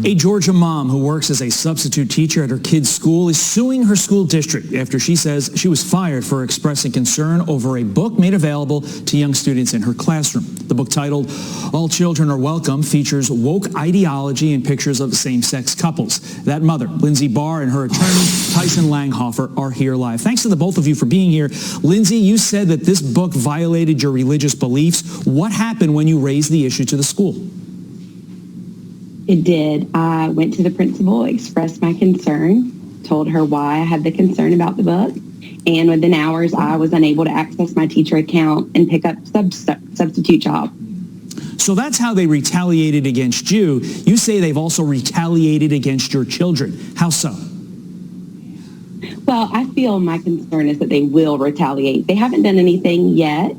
A Georgia mom who works as a substitute teacher at her kid's school is suing her school district after she says she was fired for expressing concern over a book made available to young students in her classroom. The book, titled All Children Are Welcome, features woke ideology and pictures of same-sex couples. That mother, Lindsay Barr, and her attorney, Tyson Langhofer, are here live. Thanks to the both of you for being here. Lindsay, you said that this book violated your religious beliefs. What happened when you raised the issue to the school? It did. I went to the principal, expressed my concern, told her why I had the concern about the book, and within hours I was unable to access my teacher account and pick up substitute job. So that's how they retaliated against you. You say they've also retaliated against your children. How so? Well, I feel my concern is that they will retaliate. They haven't done anything yet,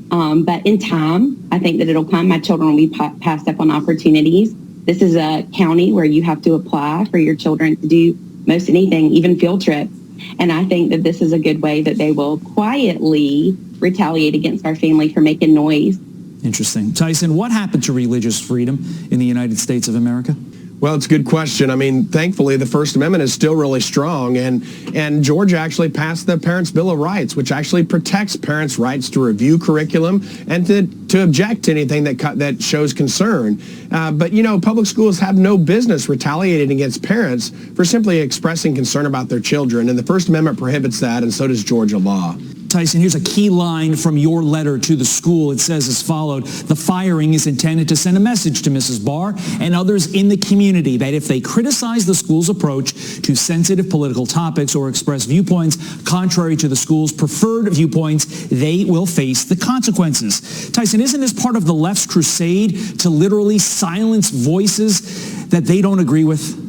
but in time, I think that it'll come. My children will be passed up on opportunities. This is a county where you have to apply for your children to do most anything, even field trips. And I think that this is a good way that they will quietly retaliate against our family for making noise. Interesting. Tyson, what happened to religious freedom in the United States of America? Well, it's a good question. I mean, thankfully, the First Amendment is still really strong, and Georgia actually passed the Parents' Bill of Rights, which actually protects parents' rights to review curriculum and to object to anything that shows concern. But, you know, public schools have no business retaliating against parents for simply expressing concern about their children, and the First Amendment prohibits that, and so does Georgia law. Tyson, here's a key line from your letter to the school. It says as followed: the firing is intended to send a message to Mrs. Barr and others in the community that if they criticize the school's approach to sensitive political topics or express viewpoints contrary to the school's preferred viewpoints, they will face the consequences. Tyson, isn't this part of the left's crusade to literally silence voices that they don't agree with?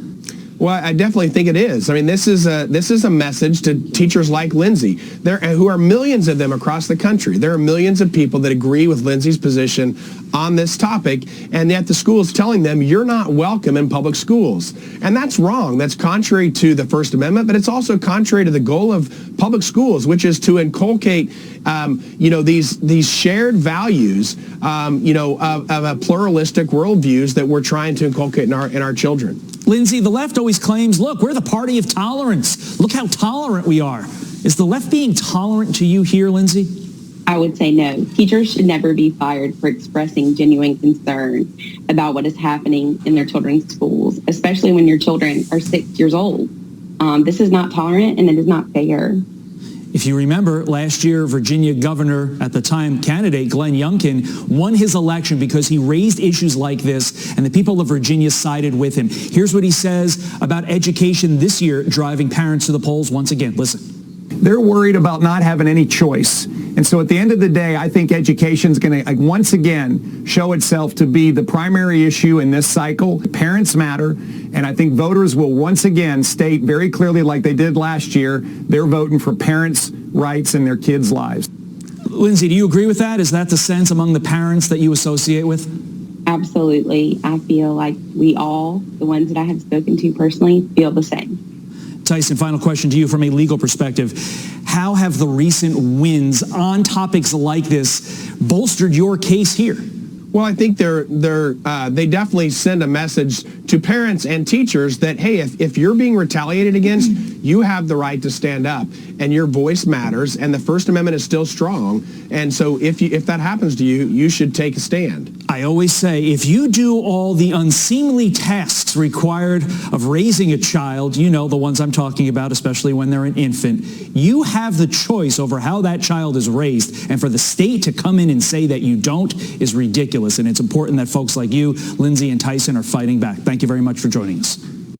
Well, I definitely think it is. I mean, this is a message to teachers like Lindsay, who are millions of them across the country. There are millions of people that agree with Lindsay's position on this topic, and yet the school is telling them you're not welcome in public schools. And that's wrong. That's contrary to the First Amendment, but it's also contrary to the goal of public schools, which is to inculcate, these shared values, of a pluralistic worldviews that we're trying to inculcate in our children. Lindsay, the left always claims, look, we're the party of tolerance. Look how tolerant we are. Is the left being tolerant to you here, Lindsay? I would say no. Teachers should never be fired for expressing genuine concern about what is happening in their children's schools, especially when your children are 6 years old. This is not tolerant, and it is not fair. If you remember, last year, Virginia governor, at the time candidate Glenn Youngkin, won his election because he raised issues like this, and the people of Virginia sided with him. Here's what he says about education this year driving parents to the polls once again. Listen. They're worried about not having any choice. And so at the end of the day, I think education is going to once again show itself to be the primary issue in this cycle. Parents matter, and I think voters will once again state very clearly, like they did last year, they're voting for parents' rights in their kids' lives. Lindsay, do you agree with that? Is that the sense among the parents that you associate with? Absolutely. I feel like we all, the ones that I have spoken to personally, feel the same. Tyson, final question to you from a legal perspective. How have the recent wins on topics like this bolstered your case here? Well, I think they definitely send a message to parents and teachers that, hey, if you're being retaliated against, you have the right to stand up, and your voice matters, and the First Amendment is still strong. And so if that happens to you, you should take a stand. I always say, if you do all the unseemly tasks required of raising a child, you know the ones I'm talking about, especially when they're an infant, you have the choice over how that child is raised. And for the state to come in and say that you don't is ridiculous. And it's important that folks like you, Lindsay and Tyson, are fighting back. Thank you very much for joining us.